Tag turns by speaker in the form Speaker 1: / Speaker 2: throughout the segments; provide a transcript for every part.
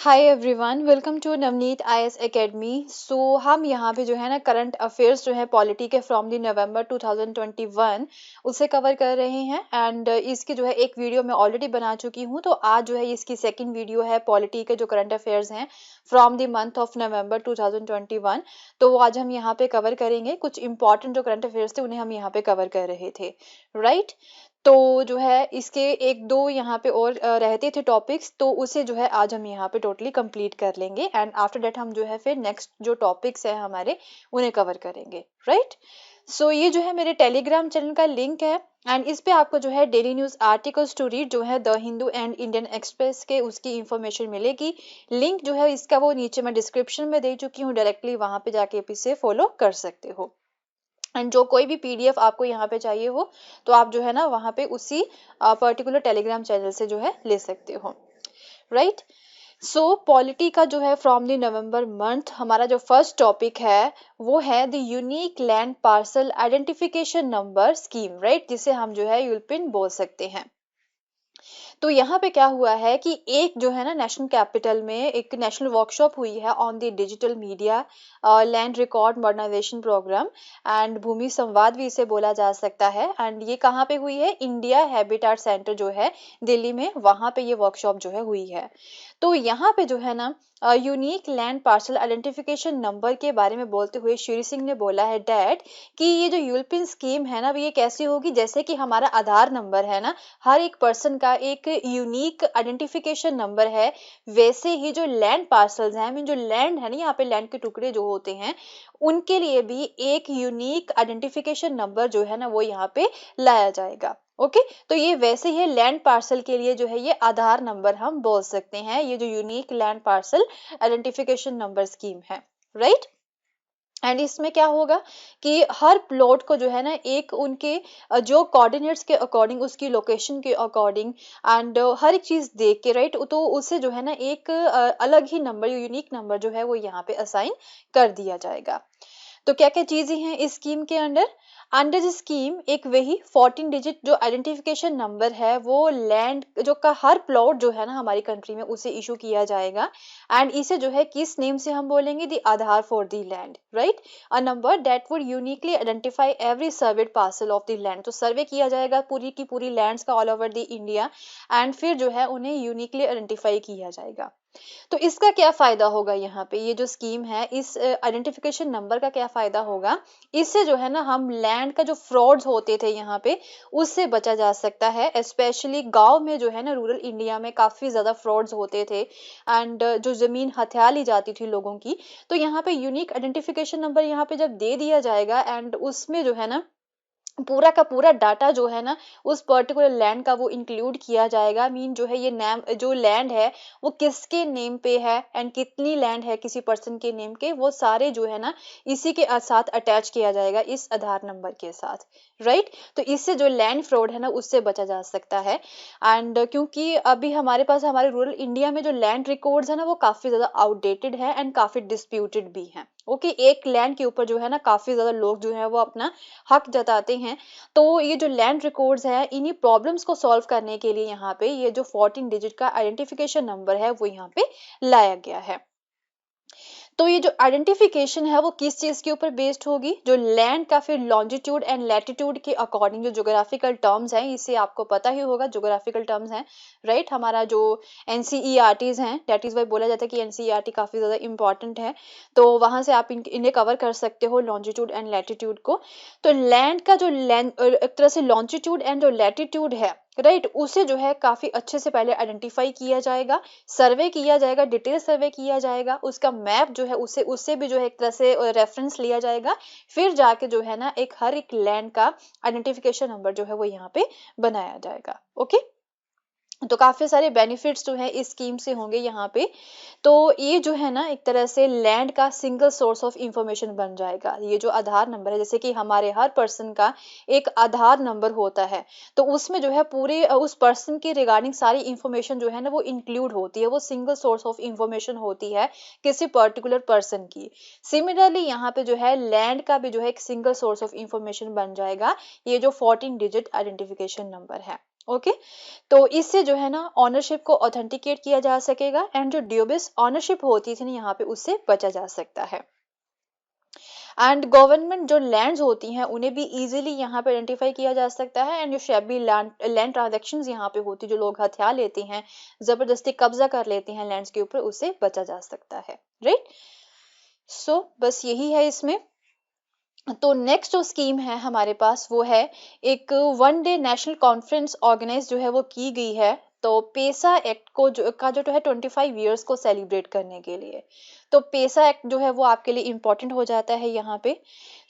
Speaker 1: Hi everyone, welcome to Navneet IAS academy. हम यहाँ पे जो है ना करंट अफेयर्स जो है पॉलिटी के फ्रॉम दी नवंबर 2021 उसे कवर कर रहे हैं। एंड इसकी जो है एक वीडियो मैं ऑलरेडी बना चुकी हूँ, तो आज जो है इसकी सेकंड वीडियो है पॉलिटी के जो करंट अफेयर्स हैं from the month of November 2021। तो वो आज हम यहाँ पे कवर करेंगे। कुछ इंपॉर्टेंट जो करंट अफेयर्स थे उन्हें हम यहाँ पे कवर कर रहे थे, राइट। तो जो है इसके एक दो यहाँ पे और रहते थे टॉपिक्स, तो उसे जो है आज हम यहाँ पे टोटली कंप्लीट कर लेंगे। एंड आफ्टर दैट हम जो है फिर नेक्स्ट जो टॉपिक्स है हमारे उन्हें कवर करेंगे, राइट। ये जो है मेरे टेलीग्राम चैनल का लिंक है। एंड इस पे आपको जो है daily news articles to read जो है the Hindu and Indian Express के उसकी इंफॉर्मेशन मिलेगी। लिंक जो है इसका वो नीचे मैं डिस्क्रिप्शन में दे चुकी हूँ, डायरेक्टली वहां पे जाके आप इसे फॉलो कर सकते हो। एंड जो कोई भी पीडीएफ आपको यहाँ पे चाहिए हो तो आप जो है ना वहाँ पे उसी पर्टिकुलर टेलीग्राम चैनल से जो है ले सकते हो, राइट। पॉलिटी का जो है फ्रॉम द नवंबर मंथ हमारा जो फर्स्ट टॉपिक है वो है the unique land parcel identification number scheme, right, जिसे हम जो है यूलपिन बोल सकते हैं। तो यहाँ पे क्या हुआ है कि एक जो है ना नेशनल कैपिटल में एक नेशनल वर्कशॉप हुई है on the digital media land record modernisation programme. And Bhoomi Samvad भी इसे बोला जा सकता है। एंड ये कहाँ पे हुई है? इंडिया हैबिटाट सेंटर जो है दिल्ली में, वहां पे ये वर्कशॉप जो है हुई है। तो यहाँ पे जो है ना unique land parcel identification number के बारे में बोलते हुए श्री सिंह ने बोला है डैट कि ये जो यूरोपियन स्कीम है ना ये कैसी होगी, जैसे कि हमारा आधार नंबर है ना, हर एक पर्सन का एक यूनिक आइडेंटिफिकेशन नंबर है, वैसे ही जो लैंड पार्सल्स हैं, मीन जो लैंड है ना, यहाँ पे लैंड के टुकड़े जो होते हैं उनके लिए भी एक यूनिक आइडेंटिफिकेशन नंबर जो है ना वो यहाँ पे लाया जाएगा। ओके, तो ये वैसे ही लैंड पार्सल के लिए जो है ये आधार नंबर हम बोल सकते हैं, ये जो unique land parcel identification number scheme है, राइट। एंड इसमें क्या होगा कि हर प्लॉट को जो है ना एक उनके जो कोऑर्डिनेट्स के अकॉर्डिंग, उसकी लोकेशन के अकॉर्डिंग एंड हर एक चीज देख के, राइट, तो उसे जो है ना एक अलग ही नंबर, यूनिक नंबर जो है वो यहाँ पे असाइन कर दिया जाएगा। तो क्या क्या चीजें हैं इस स्कीम के अंडर? अंडर द स्कीम एक वही 14 डिजिट जो आइडेंटिफिकेशन नंबर है वो लैंड जो का हर प्लॉट जो है ना हमारी कंट्री में उसे इशू किया जाएगा। एंड इसे जो है किस नेम से हम बोलेंगे? The Aadhaar for the land, right. A number that would uniquely identify every served parcel of the land. तो सर्वे किया जाएगा पूरी की पूरी लैंड्स का all over the India, and फिर जो है उन्हें यूनिकली आइडेंटिफाई किया जाएगा। तो इसका क्या फायदा होगा? यहाँ पे ये जो स्कीम है इस आइडेंटिफिकेशन नंबर का क्या फायदा होगा? इससे जो है ना हम लैंड का जो फ्रॉड्स होते थे यहाँ पे उससे बचा जा सकता है। स्पेशली गांव में जो है ना, रूरल इंडिया में काफी ज्यादा फ्रॉड्स होते थे एंड जो जमीन हथिया ली जाती थी लोगों की। तो यहाँ पे यूनिक आइडेंटिफिकेशन नंबर यहाँ पे जब दे दिया जाएगा एंड उसमें जो है ना पूरा का पूरा डाटा जो है ना उस पर्टिकुलर लैंड का वो इंक्लूड किया जाएगा। मीन जो है ये नेम जो लैंड है वो किसके नेम पे है एंड कितनी लैंड है किसी पर्सन के नेम के, वो सारे जो है ना इसी के साथ अटैच किया जाएगा इस आधार नंबर के साथ, राइट। तो इससे जो लैंड फ्रॉड है ना उससे बचा जा सकता है। एंड क्योंकि अभी हमारे पास हमारे रूरल इंडिया में जो लैंड रिकॉर्ड्स है ना वो काफी ज्यादा आउटडेटेड है एंड काफी डिस्प्यूटेड भी है। ओके, एक लैंड के ऊपर जो है ना काफी ज्यादा लोग जो है वो अपना हक जताते हैं। तो ये जो लैंड रिकॉर्ड्स है इन्हीं प्रॉब्लम्स को सॉल्व करने के लिए यहाँ पे ये जो 14 डिजिट का आइडेंटिफिकेशन नंबर है वो यहाँ पे लाया गया है। तो ये जो आइडेंटिफिकेशन है वो किस चीज के ऊपर बेस्ड होगी? जो लैंड का फिर लॉन्जिट्यूड एंड लैटिट्यूड के अकॉर्डिंग जो ज्योग्राफिकल टर्म्स हैं, इसे आपको पता ही होगा ज्योग्राफिकल टर्म्स हैं, राइट। हमारा जो एनसीईआरटीज हैं, दैट इज वाई बोला जाता है कि एनसीईआरटी काफी ज्यादा इंपॉर्टेंट है। तो वहां से आप इन्हें कवर कर सकते हो, लॉन्जिट्यूड एंड लैटिट्यूड को। तो लैंड का जो एक तरह से लॉन्जिट्यूड एंड जो लैटिट्यूड है, राइट, उसे जो है काफी अच्छे से पहले आइडेंटिफाई किया जाएगा, सर्वे किया जाएगा, डिटेल सर्वे किया जाएगा, उसका मैप जो है उससे उससे भी जो है एक तरह से रेफरेंस लिया जाएगा। फिर जाके जो है ना एक हर एक लैंड का आइडेंटिफिकेशन नंबर जो है वो यहाँ पे बनाया जाएगा। ओके, तो काफी सारे बेनिफिट्स जो है इस स्कीम से होंगे यहाँ पे। तो ये जो है ना एक तरह से लैंड का सिंगल सोर्स ऑफ इंफॉर्मेशन बन जाएगा। ये जो आधार नंबर है, जैसे कि हमारे हर पर्सन का एक आधार नंबर होता है, तो उसमें जो है पूरे उस पर्सन के रिगार्डिंग सारी इंफॉर्मेशन जो है ना वो इंक्लूड होती है, वो सिंगल सोर्स ऑफ इंफॉर्मेशन होती है किसी पर्टिकुलर पर्सन की। सिमिलरली यहाँ पे जो है लैंड का भी जो है एक सिंगल सोर्स ऑफ इंफॉर्मेशन बन जाएगा, ये जो 14 डिजिट आइडेंटिफिकेशन नंबर है। ओके, तो इससे जो है ना ऑनरशिप को ऑथेंटिकेट किया जा सकेगा एंड जो ड्यूबिस ऑनरशिप होती थी ना यहाँ पे उससे बचा जा सकता है। एंड गवर्नमेंट जो लैंड्स होती हैं उन्हें भी इजीली यहाँ पे आइडेंटिफाई किया जा सकता है एंड जो शैबी लैंड लैंड ट्रांजैक्शंस यहाँ पे होती जो लोग हथिया लेते हैं, जबरदस्ती कब्जा कर लेते हैं लैंड्स के ऊपर, उससे बचा जा सकता है। राइट, सो बस यही है इसमें। तो नेक्स्ट जो स्कीम है हमारे पास वो है एक one day national conference organise जो है वो की गई है, तो पेसा एक्ट को जो है 25 ईयर्स को सेलिब्रेट करने के लिए। तो पेसा एक्ट जो है वो आपके लिए इम्पोर्टेंट हो जाता है यहाँ पे।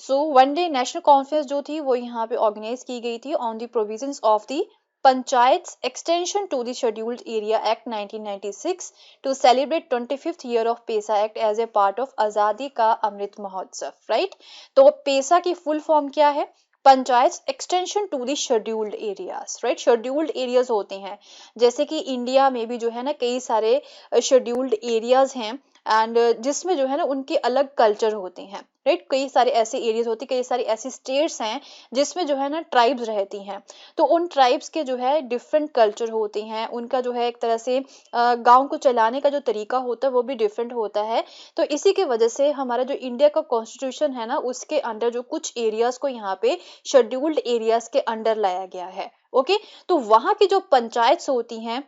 Speaker 1: So one day national conference जो थी वो यहाँ पे ऑर्गेनाइज की गई थी on the provisions of the panchayat extension to the scheduled area act 1996 to celebrate 25th year of PESA Act as a part of आजादी का अमृत महोत्सव। राइट, तो पेसा की फुल फॉर्म क्या है? Panchayat extension to the scheduled areas. Right, scheduled areas होते हैं, जैसे कि इंडिया में भी जो है ना कई सारे शेड्यूल्ड एरियाज हैं एंड जिसमें जो है ना उनके अलग कल्चर होते हैं। राइट, कई सारे ऐसे एरियाज होते हैं, कई सारी ऐसी स्टेट्स हैं जिसमें जो है ना ट्राइब्स रहती हैं, तो उन ट्राइब्स के जो है डिफरेंट कल्चर होते हैं, उनका जो है एक तरह से गांव को चलाने का जो तरीका होता है वो भी डिफरेंट होता है। तो इसी की वजह से हमारा जो इंडिया का कॉन्स्टिट्यूशन है ना उसके अंडर जो कुछ एरियाज को यहाँ पे शेड्यूल्ड एरियाज के अंडर लाया गया है। ओके, तो वहां की जो पंचायत होती हैं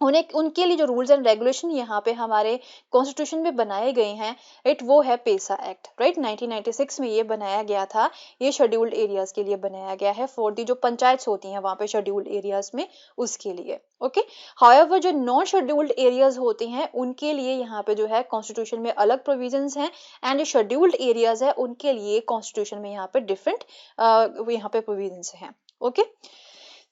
Speaker 1: उन्हें उनके लिए जो रूल्स एंड रेगुलेशन यहाँ पे हमारे कॉन्स्टिट्यूशन में बनाए गए हैं, राइट, वो है पेसा एक्ट। राइट, 1996 में ये बनाया गया था, ये शेड्यूल्ड एरियाज के लिए बनाया गया है फॉर दी जो पंचायत होती हैं वहां पे शेड्यूल्ड एरियाज में, उसके लिए। ओके, हाउएवर जो नॉन शेड्यूल्ड एरियाज होते हैं उनके लिए यहाँ पे जो है कॉन्स्टिट्यूशन में अलग प्रोविजंस हैं एंड जो शेड्यूल्ड एरियाज है उनके लिए कॉन्स्टिट्यूशन में यहाँ पे डिफरेंट यहाँ पे प्रोविजंस हैं। ओके,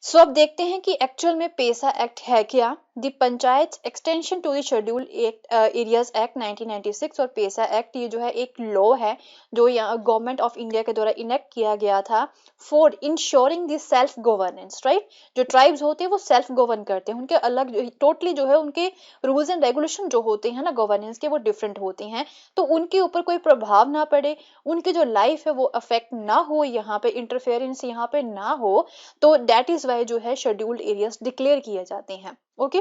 Speaker 1: सो अब देखते हैं कि एक्चुअल में पेसा एक्ट है क्या। The panchayat extension to the schedule areas act 1996 और पेसा एक्ट ये जो है एक लॉ है जो यहाँ गवर्नमेंट ऑफ इंडिया के द्वारा इनेक्ट किया गया था for ensuring the self governance. Right, जो ट्राइब्स होते हैं वो सेल्फ गवर्न करते हैं, उनके अलग टोटली जो है उनके रूल्स एंड रेगुलेशन जो होते हैं ना गवर्नेंस के वो डिफरेंट होते हैं, तो उनके ऊपर कोई प्रभाव ना पड़े, उनकी जो लाइफ है वो अफेक्ट ना हो, यहाँ पे इंटरफेरेंस यहाँ पे ना हो, तो दैट इज वाई जो है शेड्यूल्ड एरियाज डिक्लेयर किए जाते हैं। ओके,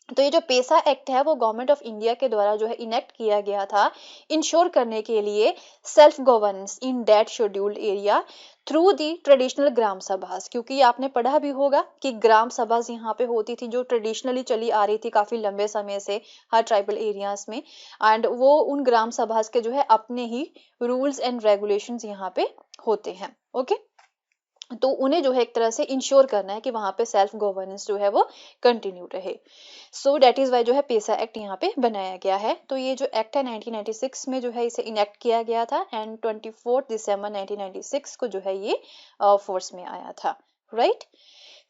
Speaker 1: तो ये जो पेसा एक्ट है वो गवर्नमेंट ऑफ इंडिया के द्वारा जो है इनेक्ट किया गया था इंश्योर करने के लिए self governance in that scheduled area through the traditional gram sabhas. क्योंकि आपने पढ़ा भी होगा कि ग्राम सभा यहाँ पे होती थी जो ट्रेडिशनली चली आ रही थी काफी लंबे समय से हर ट्राइबल एरियाज में, एंड वो उन ग्राम सभास के जो है अपने ही रूल्स एंड रेगुलेशंस यहाँ पे होते हैं। ओके, तो उन्हें जो है एक तरह से इंश्योर करना है कि वहां पे सेल्फ गवर्नेंस जो है वो कंटिन्यू रहे। सो दैट इज वाई जो है पेसा एक्ट यहाँ पे बनाया गया है। तो ये जो एक्ट है 1996 में जो है इसे इनेक्ट किया गया था एंड 24 दिसंबर 1996 को जो है ये फोर्स में आया था। राइट,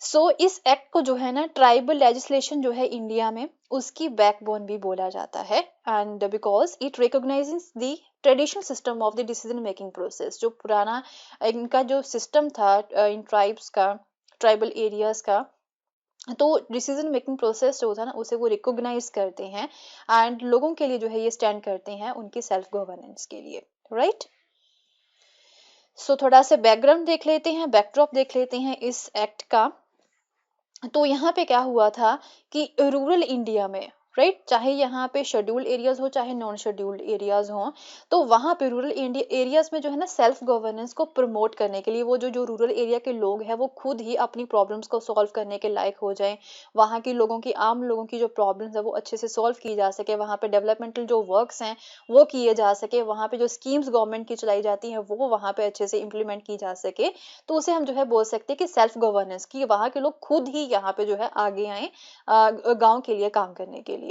Speaker 1: सो इस एक्ट को जो है ना ट्राइबल लेजिस्लेशन जो है इंडिया में उसकी बैकबोन भी बोला जाता है and because it recognises the traditional system of the decision making process. जो पुराना इनका जो सिस्टम था इन ट्राइब्स का, ट्राइबल एरियाज का, तो डिसीजन मेकिंग प्रोसेस जो था ना उसे वो रिकॉग्नाइज करते हैं एंड लोगों के लिए जो है ये स्टैंड करते हैं उनकी सेल्फ गवर्नेंस के लिए। राइट, सो थोड़ा सा बैकग्राउंड देख लेते हैं, बैकड्रॉप देख लेते हैं इस एक्ट का। तो यहाँ पे क्या हुआ था कि रूरल इंडिया में, राइट, चाहे यहाँ पे शेड्यूल्ड एरियाज हो चाहे नॉन शेड्यूल्ड एरियाज हो, तो वहाँ पे रूरल इंडिया एरियाज में जो है ना सेल्फ गवर्नेंस को प्रमोट करने के लिए वो जो जो रूरल एरिया के लोग हैं वो खुद ही अपनी प्रॉब्लम्स को सॉल्व करने के लायक हो जाएं, वहाँ के लोगों की आम लोगों की जो प्रॉब्लम्स है वो अच्छे से सॉल्व की जा सके, वहाँ पे डेवलपमेंटल जो वर्क्स हैं वो किए जा सके, वहाँ पे जो स्कीम्स गवर्नमेंट की चलाई जाती हैं वो वहाँ पे अच्छे से इम्प्लीमेंट की जा सके, तो उसे हम जो है बोल सकते हैं कि सेल्फ गवर्नेंस की वहाँ के लोग खुद ही यहाँ पे जो है आगे आए गांव के लिए काम करने के लिए।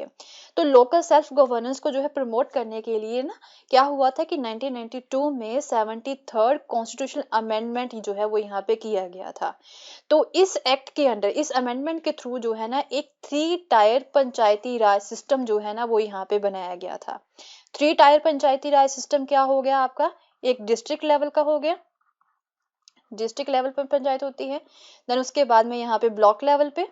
Speaker 1: तो लोकल सेल्फ गवर्नेंस को जो है प्रमोट करने के लिए ना क्या हुआ था कि 1992 में 73rd कॉन्स्टिट्यूशनल अमेंडमेंट जो है वो यहाँ पे किया गया था। तो इस एक्ट के अंडर इस अमेंडमेंट के थ्रू जो है ना एक 3 टायर पंचायती राज सिस्टम जो है ना वो यहाँ पे बनाया गया था। 3 टायर पंचायती राज सिस्टम क्या हो गया आपका? एक डिस्ट्रिक्ट लेवल का हो गया, डिस्ट्रिक्ट लेवल पे पंचायत होती है, देन उसके बाद में यहाँ पे ब्लॉक लेवल पे,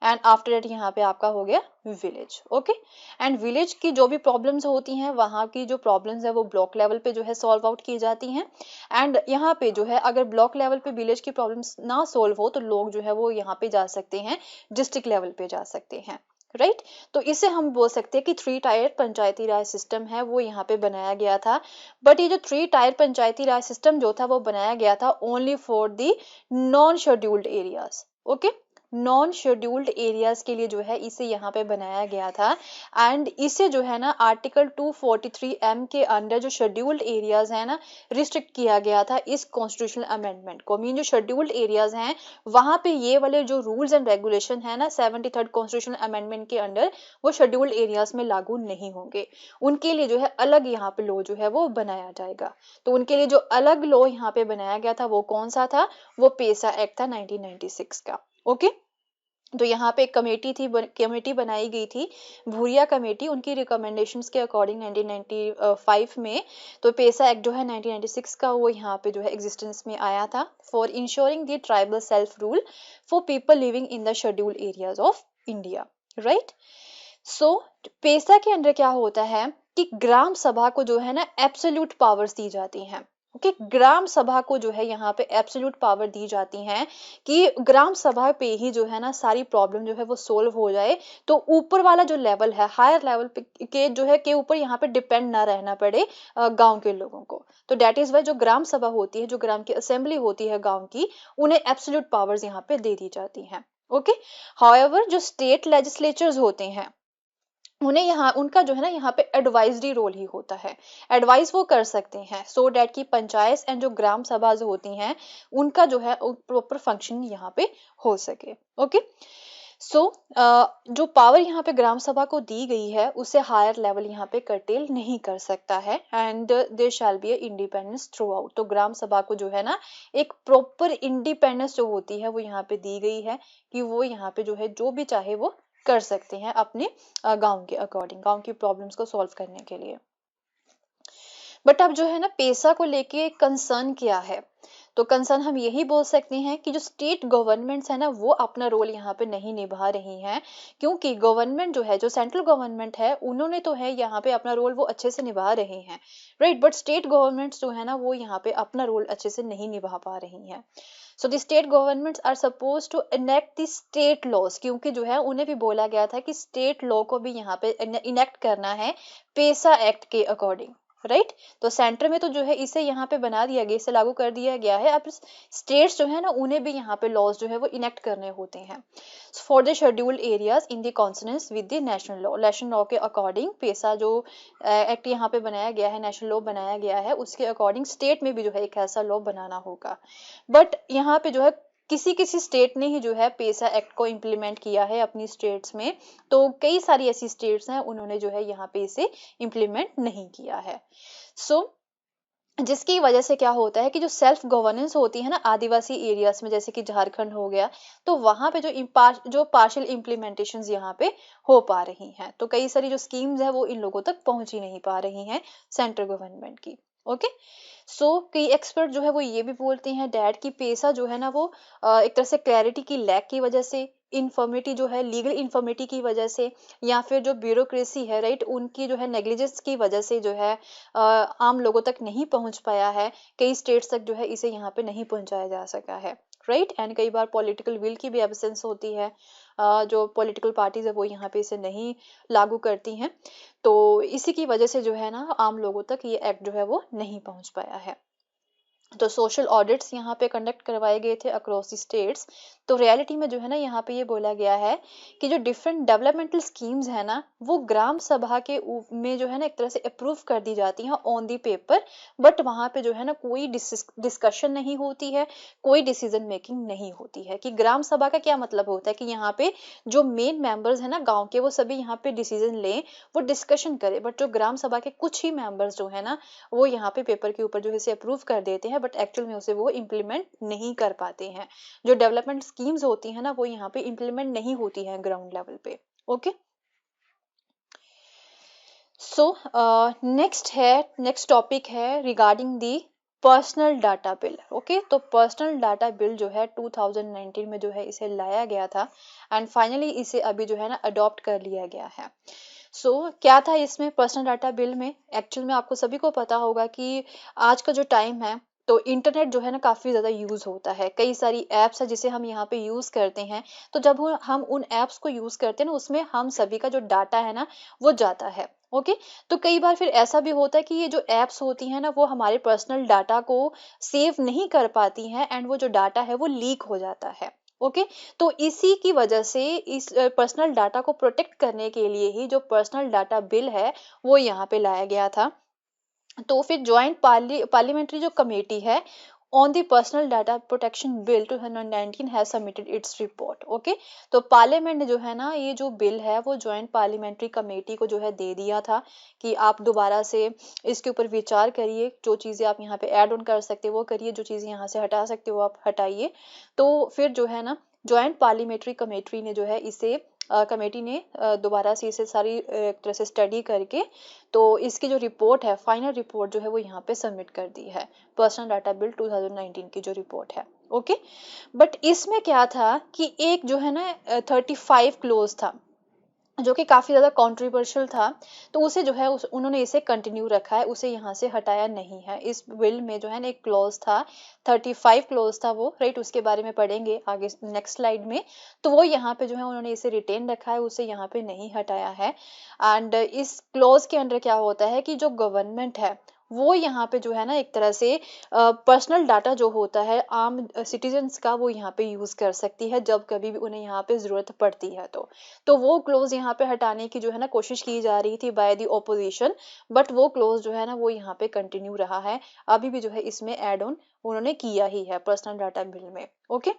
Speaker 1: एंड आफ्टर दैट यहाँ पे आपका हो गया विलेज। ओके, एंड विलेज की जो भी प्रॉब्लम्स होती हैं, वहाँ की जो प्रॉब्लम्स है वो ब्लॉक लेवल पे जो है सॉल्व आउट की जाती हैं। एंड यहाँ पे जो है अगर ब्लॉक लेवल पे विलेज की प्रॉब्लम्स ना सॉल्व हो तो लोग जो है वो यहाँ पे जा सकते हैं, डिस्ट्रिक्ट लेवल पे जा सकते हैं, राइट। तो इसे हम बोल सकते हैं कि 3 टायर पंचायती राज सिस्टम है वो यहाँ पे बनाया गया था। बट ये जो 3 टायर पंचायती राज सिस्टम जो था वो बनाया गया था only for the non scheduled areas. Okay, non scheduled areas के लिए जो है इसे यहाँ पे बनाया गया था। एंड इसे जो है ना आर्टिकल 243M के अंडर जो शेड्यूल्ड एरियाज है ना रिस्ट्रिक्ट किया गया था इस कॉन्स्टिट्यूशनल अमेंडमेंट को। मीन जो शेड्यूल्ड एरियाज हैं वहां पे ये वाले जो रूल्स एंड रेगुलेशन है ना 73rd कॉन्स्टिट्यूशनल अमेंडमेंट के अंडर वो शेड्यूल्ड एरियाज में लागू नहीं होंगे। उनके लिए जो है अलग यहाँ पे लॉ जो है वो बनाया जाएगा। तो उनके लिए जो अलग लॉ यहाँ पे बनाया गया था वो कौन सा था, वो पेसा एक्ट था 1996 का। ओके, तो यहाँ पे एक कमेटी बनाई गई थी, भूरिया कमेटी, उनकी रिकमेंडेशंस के अकॉर्डिंग 1995 में तो पेसा एक्ट जो है 1996 का वो यहाँ पे जो है एग्जिस्टेंस में आया था for ensuring the tribal self rule for people living in the scheduled areas of India, right. So PESA के अंदर क्या होता है कि ग्राम सभा को जो है ना एब्सोल्यूट पावर्स दी जाती हैं। ओके, ग्राम सभा को जो है यहाँ पे एब्सोल्यूट पावर दी जाती हैं कि ग्राम सभा पे ही जो है ना सारी प्रॉब्लम जो है वो सोल्व हो जाए। तो ऊपर वाला जो लेवल है, हायर लेवल के जो है के ऊपर यहाँ पे डिपेंड ना रहना पड़े गांव के लोगों को। तो डेट इज वाई जो ग्राम सभा होती है, जो ग्राम की असेंबली होती है गांव की, उन्हें एब्सोल्यूट पावर्स यहाँ पे दे दी जाती हैं। ओके, हाउएवर जो स्टेट लेजिस्लेचर्स होते हैं उन्हें यहाँ उनका जो है ना यहाँ पे एडवाइजरी रोल ही होता है। एडवाइस वो कर सकते हैं सो डैट की पंचायत एंड जो ग्राम सभा जो होती हैं उनका जो है प्रॉपर फंक्शन यहाँ पे हो सके। ओके, सो जो पावर यहाँ पे ग्राम सभा को दी गई है उसे हायर लेवल यहाँ पे कर्टेल नहीं कर सकता है। And there shall be independence throughout. तो ग्राम सभा को जो है ना एक प्रॉपर इंडिपेंडेंस जो होती है वो यहाँ पे दी गई है कि वो यहाँ पे जो है जो भी चाहे वो कर सकते हैं अपने गांव के अकॉर्डिंग, गांव की प्रॉब्लम्स को सॉल्व करने के लिए। बट अब जो है ना पेसा को लेके कंसर्न क्या है, तो कंसर्न हम यही बोल सकते हैं कि जो स्टेट गवर्नमेंट्स है ना वो अपना रोल यहाँ पे नहीं निभा रही हैं। क्योंकि गवर्नमेंट जो है, जो सेंट्रल गवर्नमेंट है, उन्होंने तो है यहाँ पे अपना रोल वो अच्छे से निभा रहे हैं, राइट। बट स्टेट गवर्नमेंट्स जो है ना वो यहाँ पे अपना रोल अच्छे से नहीं निभा पा रही हैं। So the state governments are suppose to enact the state laws, क्योंकि जो है उन्हें भी बोला गया था कि स्टेट लॉ को भी यहाँ पे इनेक्ट करना है पेसा एक्ट के अकॉर्डिंग, राइट। तो सेंटर में तो जो है इसे यहाँ पे बना दिया गया, इसे लागू कर दिया गया है। अब स्टेट्स जो है ना उन्हें भी यहाँ पे लॉज जो है वो इनेक्ट करने होते हैं for the scheduled areas in the consonance with the national law. National law के अकॉर्डिंग पेसा जो एक्ट यहाँ पे बनाया गया है, नेशनल लॉ बनाया गया है, उसके अकॉर्डिंग स्टेट में भी जो है एक ऐसा लॉ बनाना होगा। बट यहाँ पे जो है किसी किसी स्टेट ने ही जो है पेसा एक्ट को इम्प्लीमेंट किया है अपनी स्टेट्स में। तो कई सारी ऐसी स्टेट्स हैं उन्होंने जो है यहाँ पे इसे इम्प्लीमेंट नहीं किया है। सो जिसकी वजह से क्या होता है कि जो सेल्फ गवर्नेंस होती है ना आदिवासी एरियाज में, जैसे कि झारखंड हो गया, तो वहां पे जो पार्शियल इम्प्लीमेंटेशन यहाँ पे हो पा रही हैं। तो कई सारी जो स्कीम्स है वो इन लोगों तक पहुंच ही नहीं पा रही हैं सेंट्रल गवर्नमेंट की। ओके, सो कई एक्सपर्ट जो है वो ये भी बोलते हैं डैड की पेसा जो है ना वो एक तरह से क्लैरिटी की लैक की वजह से, इन्फॉर्मिटी जो है लीगल इन्फॉर्मिटी की वजह से, या फिर जो ब्यूरोक्रेसी है, राइट, उनकी जो है नेग्लिजेंस की वजह से जो है आम लोगों तक नहीं पहुंच पाया है। कई स्टेट्स तक जो है इसे यहाँ पे नहीं पहुंचाया जा सका है, राइट। एंड कई बार पॉलिटिकल विल की भी एब्सेंस होती है, जो पॉलिटिकल पार्टीज है वो यहाँ पे इसे नहीं लागू करती हैं। तो इसी की वजह से जो है ना आम लोगों तक ये एक्ट जो है वो नहीं पहुंच पाया है। तो सोशल ऑडिट्स यहाँ पे कंडक्ट करवाए गए थे अक्रॉस द स्टेट्स। तो रियलिटी में जो है ना यहाँ पे ये बोला गया है कि जो डिफरेंट डेवलपमेंटल स्कीम्स है ना वो ग्राम सभा के में जो है ना एक तरह से अप्रूव कर दी जाती हैं ऑन दी पेपर। बट वहां पे जो है ना कोई डिस्कशन नहीं होती है, कोई डिसीजन मेकिंग नहीं होती है। कि ग्राम सभा का क्या मतलब होता है कि यहाँ पे जो मेन मेंबर्स है ना गाँव के वो सभी यहाँ पे डिसीजन लें, वो डिस्कशन करें। बट जो ग्राम सभा के कुछ ही मेंबर्स जो है ना वो यहाँ पे पेपर के ऊपर जो है इसे अप्रूव कर देते हैं, बट एक्चुअल में उसे वो इम्प्लीमेंट नहीं कर पाते हैं। जो डेवलपमेंट स्कीम्स होती है ना वो यहाँ पे इम्प्लीमेंट नहीं होती है ग्राउंड लेवल पे। ओके, सो नेक्स्ट टॉपिक है regarding the personal data bill. Okay, तो पर्सनल डाटा बिल जो है 2019 में जो है इसे लाया गया था एंड फाइनली इसे अभी जो है ना अडॉप्ट कर लिया गया है। क्या था इसमें पर्सनल डाटा बिल में? एक्चुअल में आपको सभी को पता होगा कि आज का जो टाइम है तो इंटरनेट जो है ना काफ़ी ज़्यादा यूज़ होता है, कई सारी ऐप्स है जिसे हम यहाँ पे यूज़ करते हैं। तो जब हम उन ऐप्स को यूज़ करते हैं ना, उसमें हम सभी का जो डाटा है ना वो जाता है। ओके, तो कई बार फिर ऐसा भी होता है कि ये जो ऐप्स होती हैं ना वो हमारे पर्सनल डाटा को सेव नहीं कर पाती हैं एंड वो जो डाटा है वो लीक हो जाता है। ओके, तो इसी की वजह से इस पर्सनल डाटा को प्रोटेक्ट करने के लिए ही जो पर्सनल डाटा बिल है वो यहाँ पे लाया गया था। तो फिर जॉइंट पार्लियामेंट्री जो कमेटी है on the personal data protection bill 2019 has submitted its report. Okay, तो पार्लियामेंट ने जो है ना ये जो बिल है वो जॉइंट पार्लियामेंट्री कमेटी को जो है दे दिया था कि आप दोबारा से इसके ऊपर विचार करिए, जो चीज़ें आप यहाँ पे ऐड ऑन कर सकते हो वो करिए, जो चीज़ें यहाँ से हटा सकते हो आप हटाइए। तो फिर जो है ना जॉइंट पार्लियामेंट्री कमेटी ने जो है इसे कमेटी ने दोबारा से इसे सारी एक तरह से स्टडी करके तो इसकी जो रिपोर्ट है, फाइनल रिपोर्ट जो है वो यहाँ पे सबमिट कर दी है, पर्सनल डाटा बिल 2019 की जो रिपोर्ट है। ओके, बट इसमें क्या था कि एक जो है ना 35 क्लोज था जो कि काफ़ी ज़्यादा कंट्रोवर्शियल था, तो उसे जो है उन्होंने इसे कंटिन्यू रखा है, उसे यहाँ से हटाया नहीं है। इस बिल में जो है ना एक क्लॉज था, 35 क्लॉज था वो, राइट, उसके बारे में पढ़ेंगे आगे नेक्स्ट स्लाइड में। तो वो यहाँ पे जो है उन्होंने इसे रिटेन रखा है, उसे यहाँ पे नहीं हटाया है। एंड इस क्लॉज के अंडर क्या होता है कि जो गवर्नमेंट है वो यहाँ पे जो है ना एक तरह से पर्सनल डाटा जो होता है आम सिटीजन्स का वो यहाँ पे यूज कर सकती है जब कभी भी उन्हें यहाँ पे जरूरत पड़ती है। तो वो क्लोज यहाँ पे हटाने की जो है ना कोशिश की जा रही थी बाय द ओपोजिशन, बट वो क्लोज जो है ना वो यहाँ पे कंटिन्यू रहा है, अभी भी जो है इसमें एड ऑन उन्होंने किया ही है पर्सनल डाटा बिल में। ओके,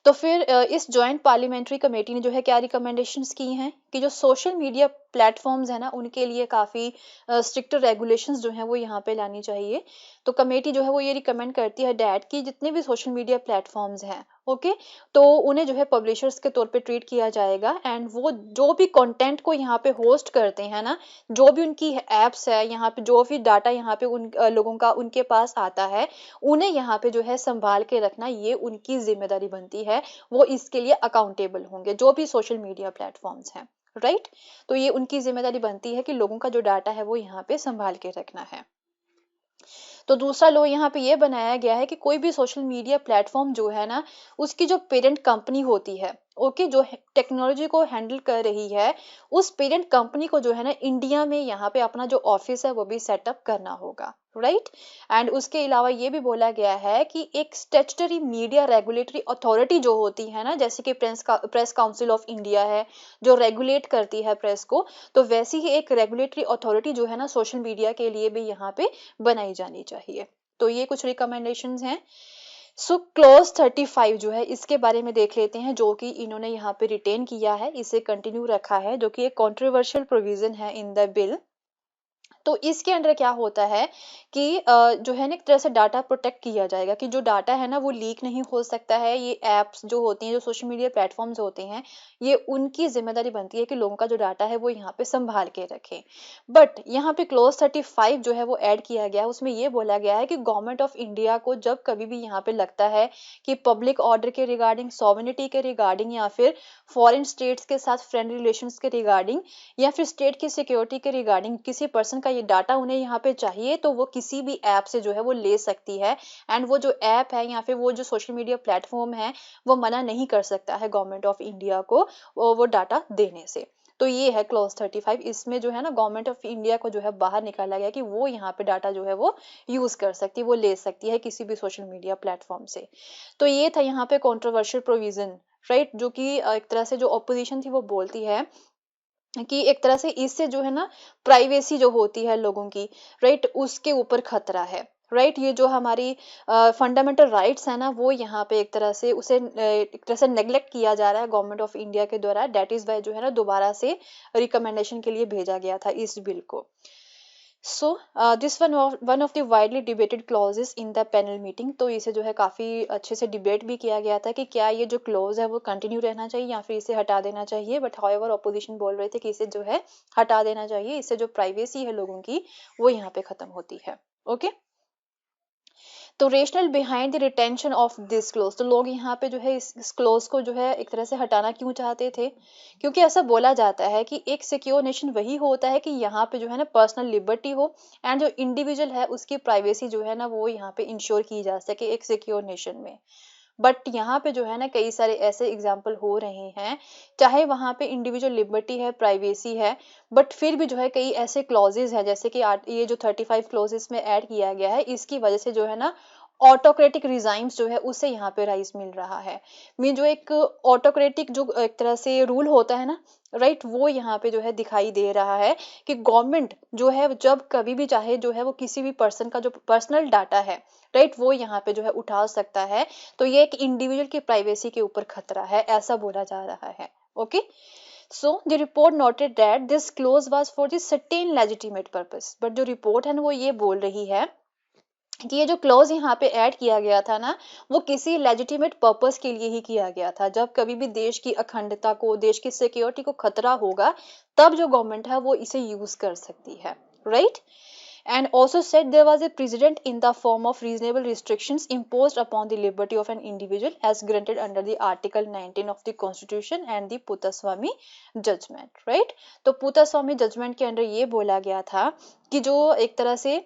Speaker 1: तो फिर इस जॉइंट पार्लियामेंट्री कमेटी ने जो है क्या रिकमेंडेशंस की हैं कि जो सोशल मीडिया प्लेटफॉर्म्स है ना उनके लिए काफ़ी स्ट्रिक्ट रेगुलेशंस जो हैं वो यहाँ पे लानी चाहिए। तो कमेटी जो है वो ये रिकमेंड करती है डैट कि जितने भी सोशल मीडिया प्लेटफॉर्म्स हैं, ओके, तो उन्हें जो है पब्लिशर्स के तौर पे ट्रीट किया जाएगा एंड वो जो भी कंटेंट को यहाँ पे होस्ट करते हैं ना, जो भी उनकी एप्स है यहाँ पे, जो भी डाटा यहाँ पे उन लोगों का उनके पास आता है, उन्हें यहाँ पे जो है संभाल के रखना ये उनकी जिम्मेदारी बनती है। वो इसके लिए अकाउंटेबल होंगे जो भी सोशल मीडिया प्लेटफॉर्म्स हैं, राइट। तो ये उनकी जिम्मेदारी बनती है कि लोगों का जो डाटा है वो यहाँ पे संभाल के रखना है। तो दूसरा लॉ यहाँ पे ये बनाया गया है कि कोई भी सोशल मीडिया प्लेटफॉर्म जो है ना उसकी जो पेरेंट कंपनी होती है, ओके, जो टेक्नोलॉजी को हैंडल कर रही है, उस पेरेंट कंपनी को जो है ना इंडिया में यहाँ पे अपना जो ऑफिस है वो भी सेटअप करना होगा, राइट। एंड उसके अलावा ये भी बोला गया है कि एक स्टैट्यूटरी मीडिया रेगुलेटरी अथॉरिटी जो होती है ना, जैसे कि प्रेस काउंसिल ऑफ इंडिया है जो रेगुलेट करती है प्रेस को, तो वैसी ही एक रेगुलेटरी अथॉरिटी जो है ना सोशल मीडिया के लिए भी यहाँ पे बनाई जानी चाहिए। तो ये कुछ रिकमेंडेशंस हैं। क्लॉज 35 जो है इसके बारे में देख लेते हैं, जो कि इन्होंने यहाँ पे रिटेन किया है, इसे कंटिन्यू रखा है, जो कि एक कंट्रोवर्शियल प्रोविजन है इन द बिल। तो इसके अंडर क्या होता है कि जो है ना एक तरह से डाटा प्रोटेक्ट किया जाएगा कि जो डाटा है ना वो लीक नहीं हो सकता है। ये ऐप्स जो होती हैं, जो सोशल मीडिया प्लेटफॉर्म्स होते हैं, ये उनकी जिम्मेदारी बनती है कि लोगों का जो डाटा है वो यहाँ पे संभाल के रखें। बट यहाँ पे क्लॉज 35 जो है वो ऐड किया गया है, उसमें ये बोला गया है कि गवर्नमेंट ऑफ इंडिया को जब कभी भी यहाँ पे लगता है कि पब्लिक ऑर्डर के रिगार्डिंग, सॉवरेनिटी के रिगार्डिंग, या फिर फॉरेन स्टेट्स के साथ फ्रेंड रिलेशंस के रिगार्डिंग, या फिर स्टेट की सिक्योरिटी के रिगार्डिंग किसी पर्सन का ये डाटा उन्हें यहाँ पे चाहिए, तो वो किसी भी ऐप से जो है वो ले सकती है। एंड वो जो ऐप है या फिर वो जो सोशल मीडिया प्लेटफॉर्म है वो मना नहीं कर सकता है गवर्नमेंट ऑफ इंडिया को वो डाटा देने से। तो ये है क्लॉज 35, इसमें जो है ना गवर्नमेंट ऑफ इंडिया को जो है बाहर निकाला गया कि वो यहाँ पे डाटा जो है वो यूज कर सकती है, वो ले सकती है किसी भी सोशल मीडिया प्लेटफॉर्म से। तो ये था यहाँ पे कंट्रोवर्शियल प्रोविजन, राइट, जो कि एक तरह से जो ऑपोजिशन थी वो बोलती है कि एक तरह से इससे जो है ना प्राइवेसी जो होती है लोगों की, राइट, उसके ऊपर खतरा है, राइट। ये जो हमारी फंडामेंटल राइट्स है ना वो यहाँ पे एक तरह से उसे एक तरह से नेग्लेक्ट किया जा रहा है गवर्नमेंट ऑफ इंडिया के द्वारा। डेट इज वाई जो है ना दोबारा से रिकमेंडेशन के लिए भेजा गया था इस बिल को। This one of the widely debated clauses in the panel meeting. तो इसे जो है काफ़ी अच्छे से डिबेट भी किया गया था कि क्या ये जो क्लॉज है वो कंटिन्यू रहना चाहिए या फिर इसे हटा देना चाहिए। बट हाउएवर ऑपोजिशन बोल रहे थे कि इसे जो है हटा देना चाहिए, इससे जो प्राइवेसी है लोगों की वो यहाँ पे ख़त्म होती है। ओके, तो rational behind the retention of this close, तो लोग यहाँ पे जो है इस क्लोज को जो है एक तरह से हटाना क्यों चाहते थे, क्योंकि ऐसा बोला जाता है कि एक सिक्योर नेशन वही होता है कि यहाँ पे जो है ना पर्सनल लिबर्टी हो एंड जो इंडिविजुअल है उसकी प्राइवेसी जो है ना वो यहाँ पे इंश्योर की जा सके एक सिक्योर नेशन में। बट यहाँ पे जो है ना कई सारे ऐसे एग्जाम्पल हो रहे हैं, चाहे वहाँ पे इंडिविजुअल लिबर्टी है, प्राइवेसी है, बट फिर भी जो है कई ऐसे क्लॉजेज हैं, जैसे कि ये जो 35 क्लॉजेस में ऐड किया गया है, इसकी वजह से जो है ना ऑटोक्रेटिक रिजाइम्स जो है उससे यहाँ पे राइज मिल रहा है। मीन जो एक ऑटोक्रेटिक जो एक तरह से रूल होता है ना, राइट, वो यहाँ पे जो है दिखाई दे रहा है कि गवर्नमेंट जो है जब कभी भी चाहे जो है वो किसी भी पर्सन का जो पर्सनल डाटा है, राइट, वो यहाँ पे जो है उठा सकता है। तो ये एक इंडिविजुअल की प्राइवेसी के ऊपर खतरा है, ऐसा बोला जा रहा है। Okay, so the report noted that this close was for the certain legitimate purpose, but जो रिपोर्ट है ना वो ये बोल रही है कि ये जो क्लॉज यहाँ पे ऐड किया गया था ना, वो किसी लेजिटिमेट पर्पस के लिए ही किया गया था। जब कभी भी देश की अखंडता को, देश की सिक्योरिटी को खतरा होगा, तब जो गवर्नमेंट है वो इसे यूज कर सकती है, right. And also said there was a precedent in the form of reasonable restrictions imposed upon the liberty of an individual as granted under the Article 19 of the Constitution and the Puttaswamy judgment, right? तो Puttaswamy judgement के under ये बोला गया था कि जो एक तरह से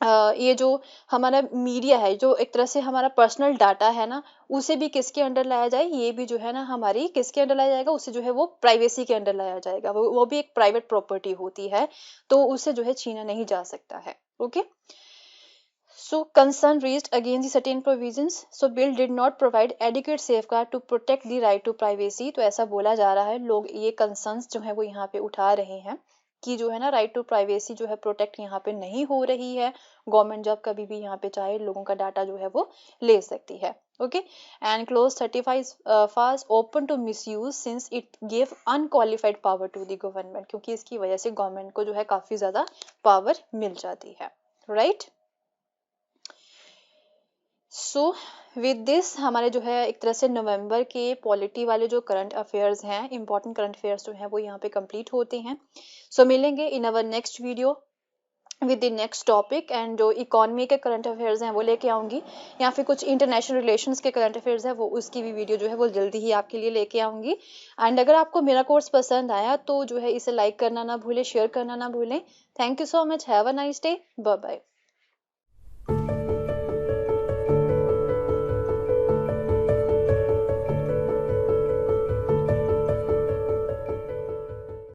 Speaker 1: ये जो हमारा मीडिया है, जो एक तरह से हमारा पर्सनल डाटा है ना, उसे भी किसके अंडर लाया जाए, ये भी जो है ना हमारी किसके अंडर लाया जाएगा, उसे जो है वो प्राइवेसी के अंडर लाया जाएगा। वो भी एक प्राइवेट प्रॉपर्टी होती है, तो उसे जो है छीना नहीं जा सकता है। Okay, so concern raised against the certain provisions, so bill did not provide adequate safeguard to protect the right to privacy, तो ऐसा बोला जा रहा है, लोग ये concerns जो है वो यहाँ पे उठा रहे हैं कि जो है ना राइट टू प्राइवेसी जो है प्रोटेक्ट यहाँ पे नहीं हो रही है। गवर्नमेंट जब कभी भी यहाँ पे चाहे लोगों का डाटा जो है वो ले सकती है। Okay, and clause 35 fast open to misuse since it give unqualified power to the government, क्योंकि इसकी वजह से गवर्नमेंट को जो है काफी ज्यादा पावर मिल जाती है, राइट। सो विद दिस हमारे जो है एक तरह से नवंबर के पॉलिटी वाले जो करंट अफेयर्स हैं, इंपॉर्टेंट करंट अफेयर्स जो हैं वो यहाँ पे कंप्लीट होते हैं। सो मिलेंगे in our next video with the next topic, and जो इकोनॉमी के करंट अफेयर्स हैं वो लेके आऊंगी, या फिर कुछ इंटरनेशनल रिलेशंस के करंट अफेयर्स हैं वो उसकी भी वीडियो जो है वो जल्दी ही आपके लिए लेके आऊंगी। एंड अगर आपको मेरा कोर्स पसंद आया तो जो है इसे लाइक करना ना भूलें, शेयर करना ना भूलें। Thank you so much, have a nice day, bye bye.